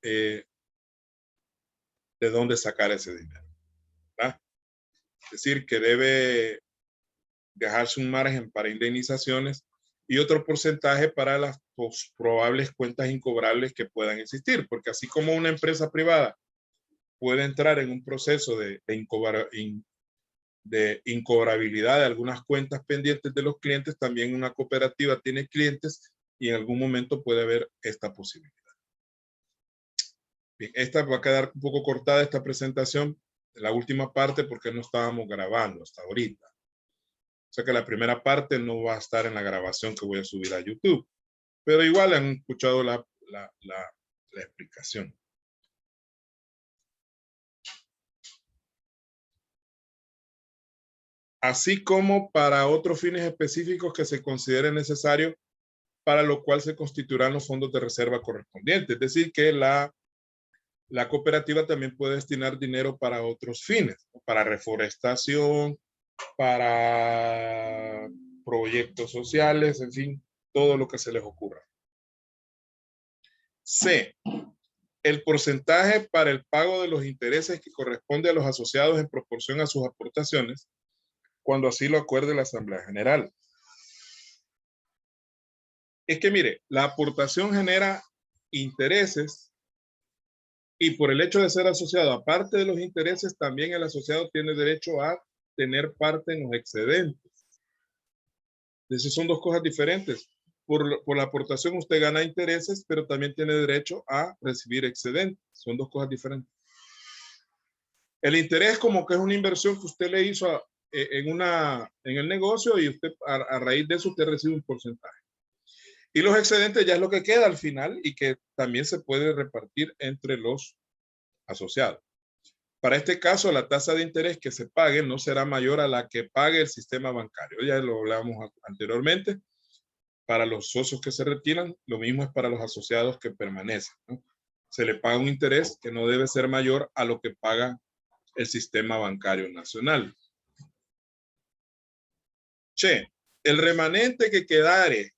de dónde sacar ese dinero, ¿verdad? Es decir, que debe dejarse un margen para indemnizaciones y otro porcentaje para las probables cuentas incobrables que puedan existir, porque así como una empresa privada puede entrar en un proceso de incobrabilidad de algunas cuentas pendientes de los clientes, también una cooperativa tiene clientes y en algún momento puede haber esta posibilidad. Bien, esta va a quedar un poco cortada esta presentación, la última parte, porque no estábamos grabando hasta ahorita. O sea que la primera parte no va a estar en la grabación que voy a subir a YouTube, pero igual han escuchado la explicación. Así como para otros fines específicos que se considere necesario, para lo cual se constituirán los fondos de reserva correspondientes. Es decir, que la cooperativa también puede destinar dinero para otros fines, para reforestación, para proyectos sociales, en fin, todo lo que se les ocurra. C. El porcentaje para el pago de los intereses que corresponde a los asociados en proporción a sus aportaciones, cuando así lo acuerde la Asamblea General. Es que mire, la aportación genera intereses y por el hecho de ser asociado, aparte de los intereses, también el asociado tiene derecho a tener parte en los excedentes. Entonces son dos cosas diferentes. Por la aportación usted gana intereses, pero también tiene derecho a recibir excedentes. Son dos cosas diferentes. El interés como que es una inversión que usted le hizo en el negocio y usted a raíz de eso usted recibe un porcentaje. Y los excedentes ya es lo que queda al final y que también se puede repartir entre los asociados. Para este caso, la tasa de interés que se pague no será mayor a la que pague el sistema bancario. Ya lo hablamos anteriormente. Para los socios que se retiran, lo mismo es para los asociados que permanecen, ¿no? Se le paga un interés que no debe ser mayor a lo que paga el sistema bancario nacional. Che, el remanente que quedare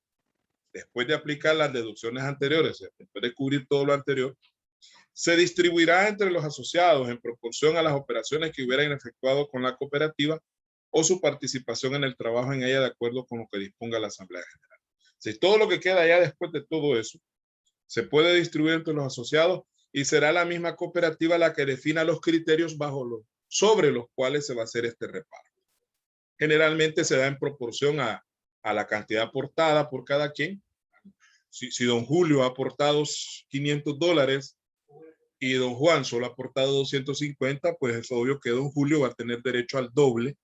después de aplicar las deducciones anteriores, después de cubrir todo lo anterior, se distribuirá entre los asociados en proporción a las operaciones que hubieran efectuado con la cooperativa o su participación en el trabajo en ella de acuerdo con lo que disponga la Asamblea General. Si todo lo que queda ya después de todo eso se puede distribuir entre los asociados y será la misma cooperativa la que defina los criterios sobre los cuales se va a hacer este reparto. Generalmente se da en proporción a la cantidad aportada por cada quien. Si don Julio ha aportado $500 y don Juan solo ha aportado 250, pues es obvio que don Julio va a tener derecho al doble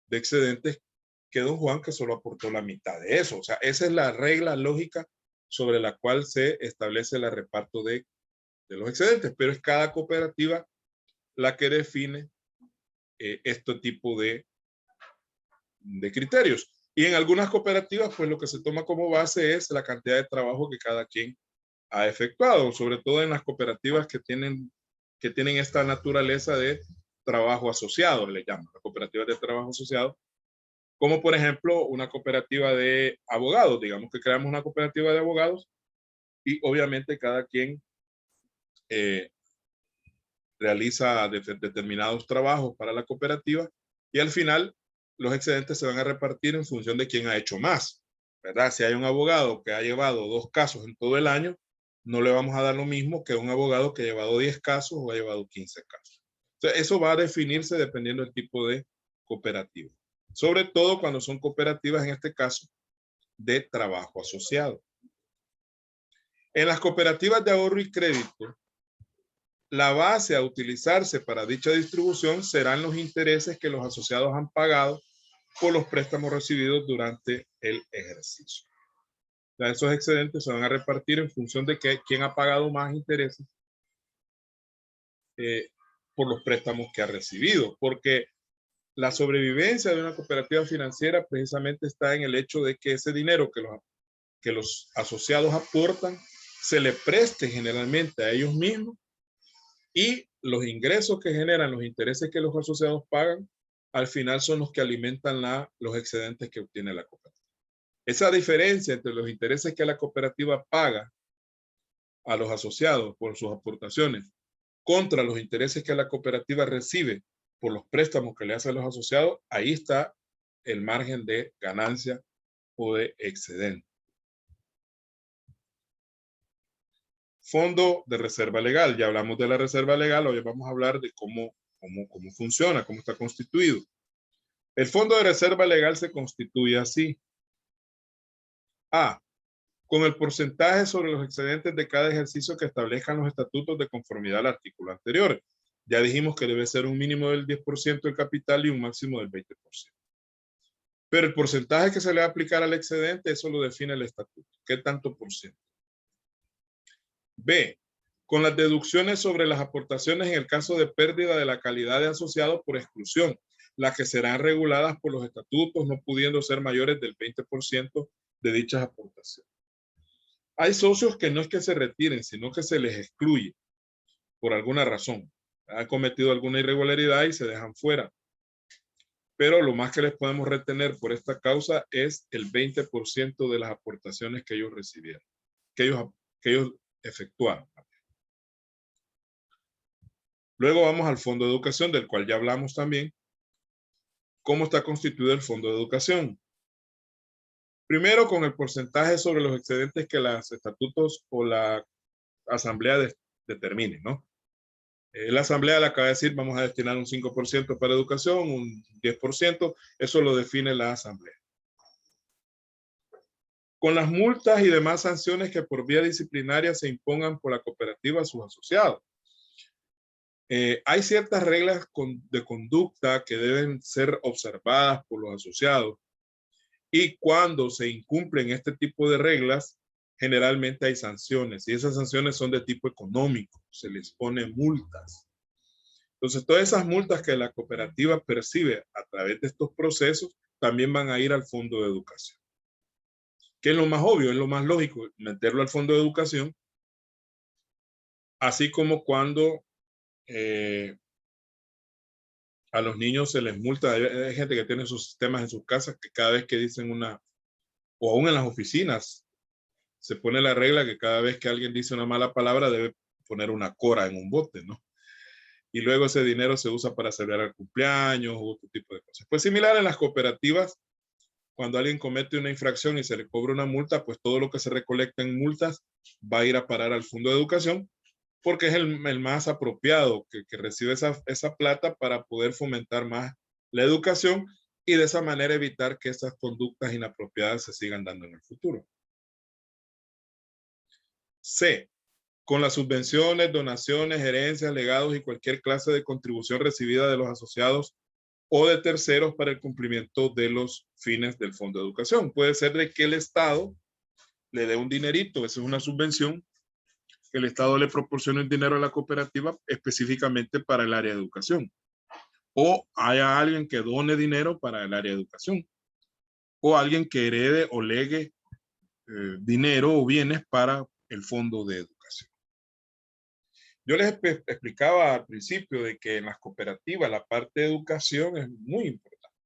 de excedentes que don Juan, que solo aportó la mitad de eso. O sea, esa es la regla lógica sobre la cual se establece el reparto de los excedentes, pero es cada cooperativa la que define este tipo de criterios. Y en algunas cooperativas, pues lo que se toma como base es la cantidad de trabajo que cada quien ha efectuado, sobre todo en las cooperativas que tienen esta naturaleza de trabajo asociado, le llaman, las cooperativas de trabajo asociado, como por ejemplo una cooperativa de abogados. Digamos que creamos una cooperativa de abogados y obviamente cada quien realiza determinados trabajos para la cooperativa y al final los excedentes se van a repartir en función de quién ha hecho más, ¿verdad? Si hay un abogado que ha llevado 2 casos en todo el año, no le vamos a dar lo mismo que un abogado que ha llevado 10 casos o ha llevado 15 casos. Entonces, eso va a definirse dependiendo del tipo de cooperativa. Sobre todo cuando son cooperativas, en este caso, de trabajo asociado. En las cooperativas de ahorro y crédito, la base a utilizarse para dicha distribución serán los intereses que los asociados han pagado por los préstamos recibidos durante el ejercicio. Esos excedentes se van a repartir en función de quién ha pagado más intereses por los préstamos que ha recibido, porque la sobrevivencia de una cooperativa financiera precisamente está en el hecho de que ese dinero que los asociados aportan se le preste generalmente a ellos mismos y los ingresos que generan los intereses que los asociados pagan al final son los que alimentan los excedentes que obtiene la cooperativa. Esa diferencia entre los intereses que la cooperativa paga a los asociados por sus aportaciones contra los intereses que la cooperativa recibe por los préstamos que le hacen los asociados, ahí está el margen de ganancia o de excedente. Fondo de reserva legal. Ya hablamos de la reserva legal, hoy vamos a hablar de cómo funciona, cómo está constituido. El fondo de reserva legal se constituye así. A. Con el porcentaje sobre los excedentes de cada ejercicio que establezcan los estatutos de conformidad al artículo anterior. Ya dijimos que debe ser un mínimo del 10% del capital y un máximo del 20%. Pero el porcentaje que se le va a aplicar al excedente, eso lo define el estatuto. ¿Qué tanto por ciento? B. Con las deducciones sobre las aportaciones en el caso de pérdida de la calidad de asociado por exclusión, las que serán reguladas por los estatutos, no pudiendo ser mayores del 20% de dichas aportaciones. Hay socios que no es que se retiren, sino que se les excluye por alguna razón. Han cometido alguna irregularidad y se dejan fuera. Pero lo más que les podemos retener por esta causa es el 20% de las aportaciones que ellos recibieron, que ellos efectuaron. Luego vamos al Fondo de Educación, del cual ya hablamos también. ¿Cómo está constituido el Fondo de Educación? Primero, con el porcentaje sobre los excedentes que los estatutos o la asamblea determinen, ¿no? La asamblea le acaba de decir, vamos a destinar un 5% para educación, un 10%, eso lo define la asamblea. Con las multas y demás sanciones que por vía disciplinaria se impongan por la cooperativa a sus asociados. Hay ciertas reglas de conducta que deben ser observadas por los asociados y cuando se incumplen este tipo de reglas, generalmente hay sanciones y esas sanciones son de tipo económico, se les pone multas. Entonces, todas esas multas que la cooperativa percibe a través de estos procesos también van a ir al Fondo de Educación. ¿Qué es lo más obvio? Es lo más lógico, meterlo al Fondo de Educación, así como cuando a los niños se les multa. Hay gente que tiene sus sistemas en sus casas que cada vez que dicen o aún en las oficinas, se pone la regla que cada vez que alguien dice una mala palabra debe poner una cora en un bote, ¿no? Y luego ese dinero se usa para celebrar el cumpleaños u otro tipo de cosas. Pues similar en las cooperativas, cuando alguien comete una infracción y se le cobra una multa, pues todo lo que se recolecta en multas va a ir a parar al Fondo de Educación, porque es el más apropiado que recibe esa plata para poder fomentar más la educación y de esa manera evitar que esas conductas inapropiadas se sigan dando en el futuro. C. Con las subvenciones, donaciones, herencias, legados y cualquier clase de contribución recibida de los asociados o de terceros para el cumplimiento de los fines del Fondo de Educación. Puede ser de que el Estado le dé un dinerito, eso es una subvención, que el Estado le proporcione el dinero a la cooperativa específicamente para el área de educación. O haya alguien que done dinero para el área de educación. O alguien que herede o legue dinero o bienes para el Fondo de Educación. Yo les explicaba al principio de que en las cooperativas la parte de educación es muy importante.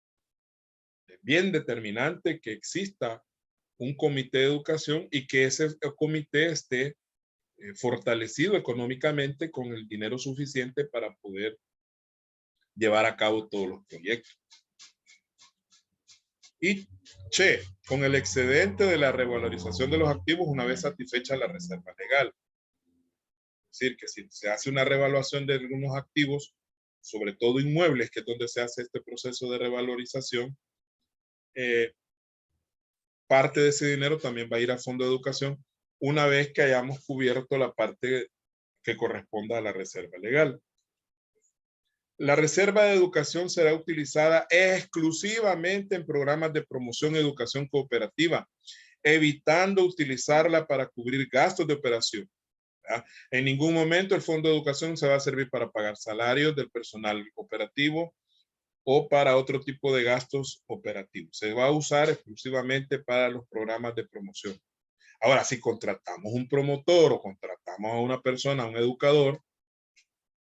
Es bien determinante que exista un comité de educación y que ese comité esté fortalecido económicamente con el dinero suficiente para poder llevar a cabo todos los proyectos. Y con el excedente de la revalorización de los activos una vez satisfecha la reserva legal. Es decir, que si se hace una revaluación de algunos activos, sobre todo inmuebles, que es donde se hace este proceso de revalorización, parte de ese dinero también va a ir al Fondo de Educación una vez que hayamos cubierto la parte que corresponda a la reserva legal. La reserva de educación será utilizada exclusivamente en programas de promoción y educación cooperativa, evitando utilizarla para cubrir gastos de operación. En ningún momento el Fondo de Educación se va a servir para pagar salarios del personal operativo o para otro tipo de gastos operativos. Se va a usar exclusivamente para los programas de promoción. Ahora, si contratamos un promotor o contratamos a una persona, a un educador,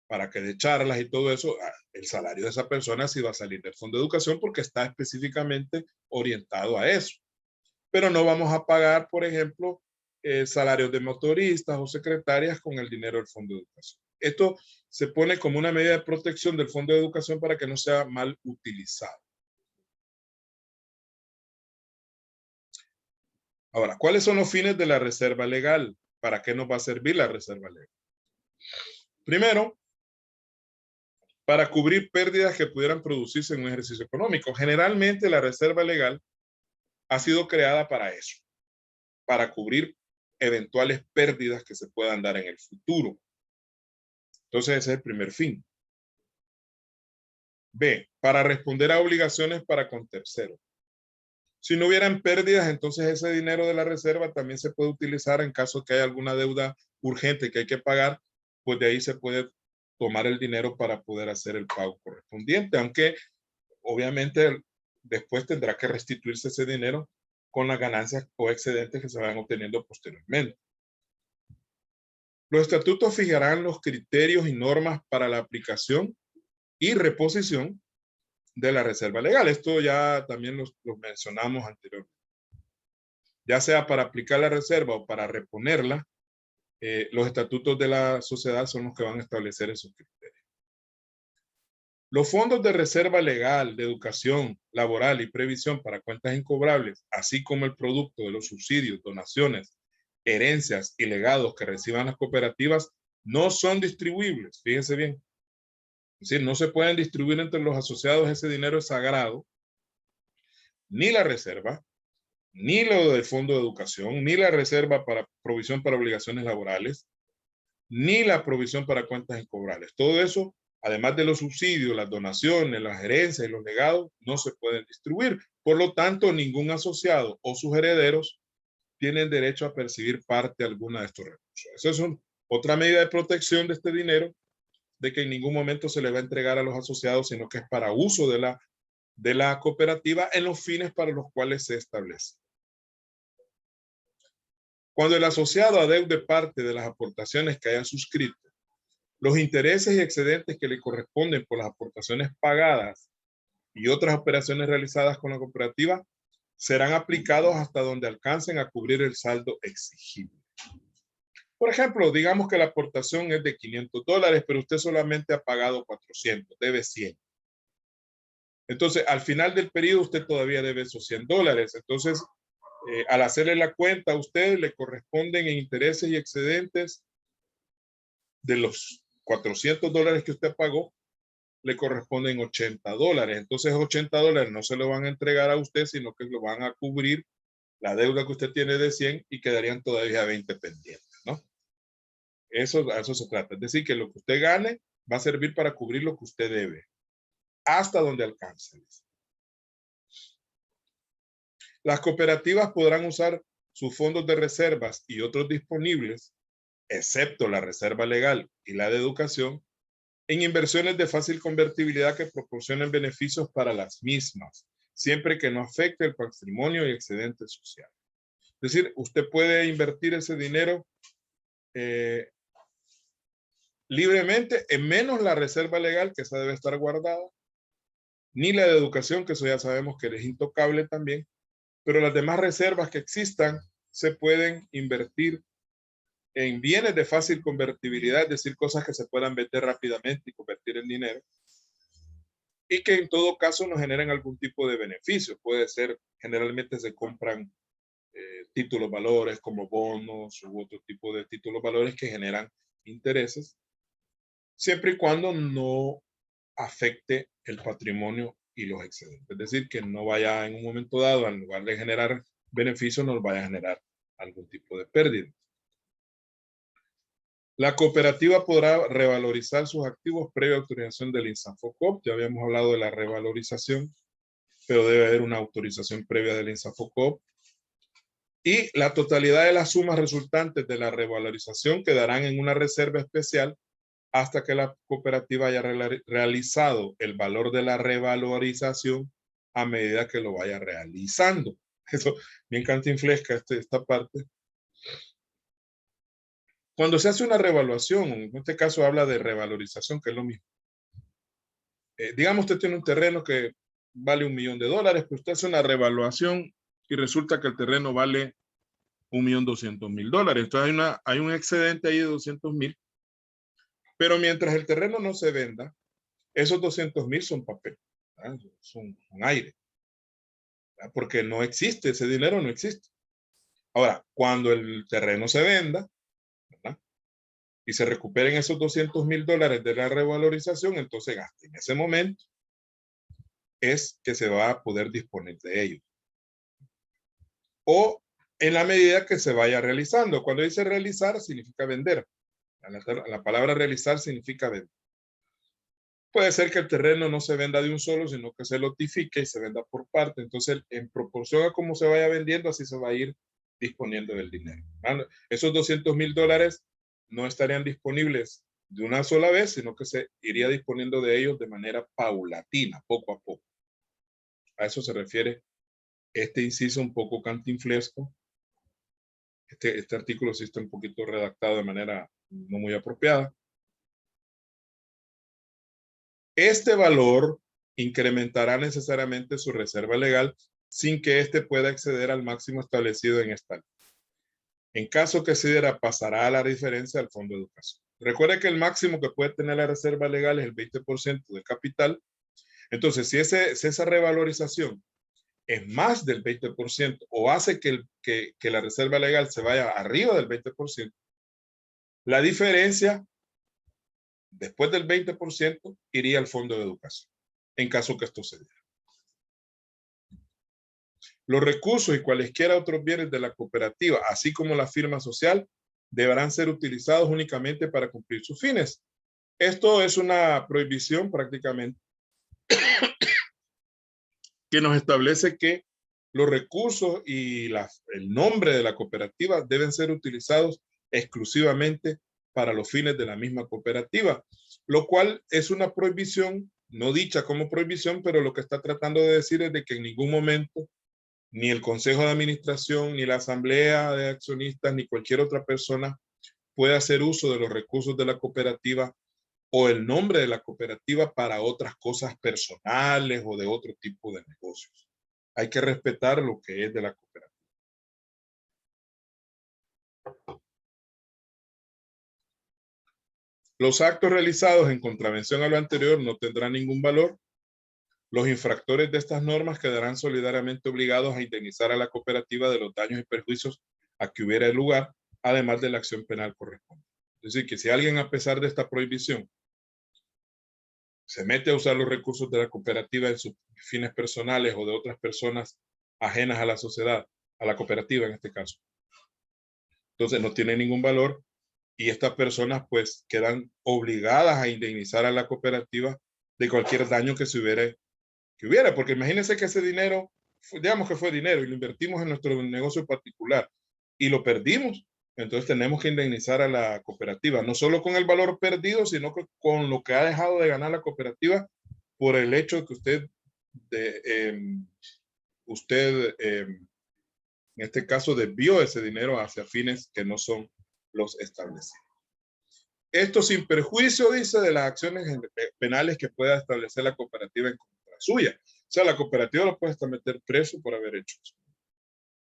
para que dé charlas y todo eso, el salario de esa persona sí va a salir del Fondo de Educación porque está específicamente orientado a eso. Pero no vamos a pagar, por ejemplo, salarios de motoristas o secretarias con el dinero del Fondo de Educación. Esto se pone como una medida de protección del Fondo de Educación para que no sea mal utilizado. Ahora, ¿cuáles son los fines de la reserva legal? ¿Para qué nos va a servir la reserva legal? Primero, para cubrir pérdidas que pudieran producirse en un ejercicio económico. Generalmente la reserva legal ha sido creada para eso, para cubrir eventuales pérdidas que se puedan dar en el futuro. Entonces ese es el primer fin. B, para responder a obligaciones para con terceros. Si no hubieran pérdidas, entonces ese dinero de la reserva también se puede utilizar en caso que haya alguna deuda urgente que hay que pagar, pues de ahí se puede tomar el dinero para poder hacer el pago correspondiente, aunque obviamente después tendrá que restituirse ese dinero con las ganancias o excedentes que se vayan obteniendo posteriormente. Los estatutos fijarán los criterios y normas para la aplicación y reposición de la reserva legal. Esto ya también los mencionamos anteriormente. Ya sea para aplicar la reserva o para reponerla, los estatutos de la sociedad son los que van a establecer esos criterios. Los fondos de reserva legal, de educación, laboral y previsión para cuentas incobrables, así como el producto de los subsidios, donaciones, herencias y legados que reciban las cooperativas, no son distribuibles. Fíjense bien. Es decir, no se pueden distribuir entre los asociados, ese dinero es sagrado, ni la reserva, ni lo del fondo de educación, ni la reserva para provisión para obligaciones laborales, ni la provisión para cuentas incobrables. Todo eso, además de los subsidios, las donaciones, las herencias y los legados, no se pueden distribuir. Por lo tanto, ningún asociado o sus herederos tienen derecho a percibir parte alguna de estos recursos. Esa es otra medida de protección de este dinero, de que en ningún momento se le va a entregar a los asociados, sino que es para uso de la cooperativa en los fines para los cuales se establece. Cuando el asociado adeude parte de las aportaciones que haya suscrito, los intereses y excedentes que le corresponden por las aportaciones pagadas y otras operaciones realizadas con la cooperativa serán aplicados hasta donde alcancen a cubrir el saldo exigible. Por ejemplo, digamos que la aportación es de $500, pero usted solamente ha pagado 400, debe 100. Entonces, al final del periodo, usted todavía debe esos $100. Entonces, al hacerle la cuenta a usted, le corresponden en intereses y excedentes de los $400 que usted pagó, le corresponden $80. Entonces, $80 no se lo van a entregar a usted, sino que lo van a cubrir la deuda que usted tiene de 100 y quedarían todavía 20 pendientes, ¿no? A eso se trata. Es decir, que lo que usted gane va a servir para cubrir lo que usted debe, hasta donde alcance. Las cooperativas podrán usar sus fondos de reservas y otros disponibles, excepto la reserva legal y la de educación, en inversiones de fácil convertibilidad que proporcionen beneficios para las mismas, siempre que no afecte el patrimonio y excedente social. Es decir, usted puede invertir ese dinero libremente, en menos la reserva legal, que esa debe estar guardada, ni la de educación, que eso ya sabemos que es intocable también, pero las demás reservas que existan se pueden invertir en bienes de fácil convertibilidad, es decir, cosas que se puedan vender rápidamente y convertir en dinero, y que en todo caso nos generen algún tipo de beneficio. Puede ser, generalmente se compran títulos valores como bonos u otro tipo de títulos valores que generan intereses, siempre y cuando no afecte el patrimonio y los excedentes. Es decir, que no vaya en un momento dado, en lugar de generar beneficio, nos vaya a generar algún tipo de pérdida. La cooperativa podrá revalorizar sus activos previa autorización del INSAFOCOP. Ya habíamos hablado de la revalorización, pero debe haber una autorización previa del INSAFOCOP. Y la totalidad de las sumas resultantes de la revalorización quedarán en una reserva especial hasta que la cooperativa haya realizado el valor de la revalorización a medida que lo vaya realizando. Eso me encanta inflesca esta parte. Cuando se hace una revaluación, en este caso habla de revalorización, que es lo mismo. Digamos, usted tiene un terreno que vale $1 millón, pero usted hace una revaluación y resulta que el terreno vale $1.200.000. Entonces hay un excedente ahí de 200.000. Pero mientras el terreno no se venda, esos 200.000 son papel, son aire, ¿verdad? Porque no existe, ese dinero no existe. Ahora, cuando el terreno se venda, ¿verdad?, y se recuperen esos $200.000 de la revalorización, entonces en ese momento es que se va a poder disponer de ellos. O en la medida que se vaya realizando. Cuando dice realizar, significa vender. La palabra realizar significa vender. Puede ser que el terreno no se venda de un solo, sino que se lotifique y se venda por parte. Entonces, en proporción a cómo se vaya vendiendo, así se va a ir disponiendo del dinero. Esos $200.000 no estarían disponibles de una sola vez, sino que se iría disponiendo de ellos de manera paulatina, poco a poco. A eso se refiere este inciso un poco cantinflesco. Este artículo sí está un poquito redactado de manera no muy apropiada. Este valor incrementará necesariamente su reserva legal sin que éste pueda exceder al máximo establecido en esta ley. En caso que excediera, pasará a la diferencia al Fondo de Educación. Recuerde que el máximo que puede tener la reserva legal es el 20% del capital. Entonces, si esa revalorización es más del 20% o hace que la reserva legal se vaya arriba del 20%, la diferencia después del 20% iría al Fondo de Educación, en caso que esto se diera. Los recursos y cualesquiera otros bienes de la cooperativa, así como la firma social, deberán ser utilizados únicamente para cumplir sus fines. Esto es una prohibición prácticamente que nos establece que los recursos y el nombre de la cooperativa deben ser utilizados exclusivamente para los fines de la misma cooperativa, lo cual es una prohibición, no dicha como prohibición, pero lo que está tratando de decir es de que en ningún momento ni el Consejo de Administración, ni la Asamblea de Accionistas, ni cualquier otra persona puede hacer uso de los recursos de la cooperativa o el nombre de la cooperativa para otras cosas personales o de otro tipo de negocios. Hay que respetar lo que es de la cooperativa. Los actos realizados en contravención a lo anterior no tendrán ningún valor. Los infractores de estas normas quedarán solidariamente obligados a indemnizar a la cooperativa de los daños y perjuicios a que hubiera lugar, además de la acción penal correspondiente. Es decir, que si alguien, a pesar de esta prohibición, se mete a usar los recursos de la cooperativa en sus fines personales o de otras personas ajenas a la sociedad, a la cooperativa en este caso, entonces no tiene ningún valor y estas personas pues quedan obligadas a indemnizar a la cooperativa de cualquier daño que hubiera, porque imagínense que ese dinero, digamos que fue dinero y lo invertimos en nuestro negocio particular y lo perdimos, entonces tenemos que indemnizar a la cooperativa, no solo con el valor perdido, sino que con lo que ha dejado de ganar la cooperativa por el hecho de que usted en este caso desvió ese dinero hacia fines que no son los establecidos. Esto sin perjuicio, dice, de las acciones penales que pueda establecer la cooperativa en contra suya. O sea, la cooperativa lo puede hasta meter preso por haber hecho eso.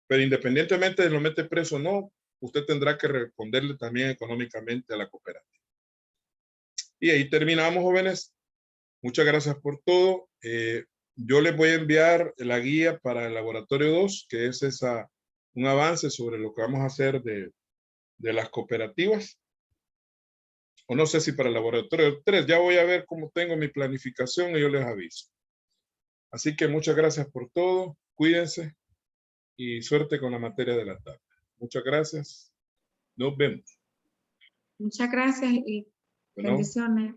Pero independientemente de lo mete preso o no, usted tendrá que responderle también económicamente a la cooperativa. Y ahí terminamos, jóvenes. Muchas gracias por todo. Yo les voy a enviar la guía para el laboratorio 2, que es un avance sobre lo que vamos a hacer de las cooperativas. O no sé si para el laboratorio 3, ya voy a ver cómo tengo mi planificación y yo les aviso. Así que muchas gracias por todo, cuídense y suerte con la materia de la tarde. Muchas gracias, nos vemos. Muchas gracias y bendiciones.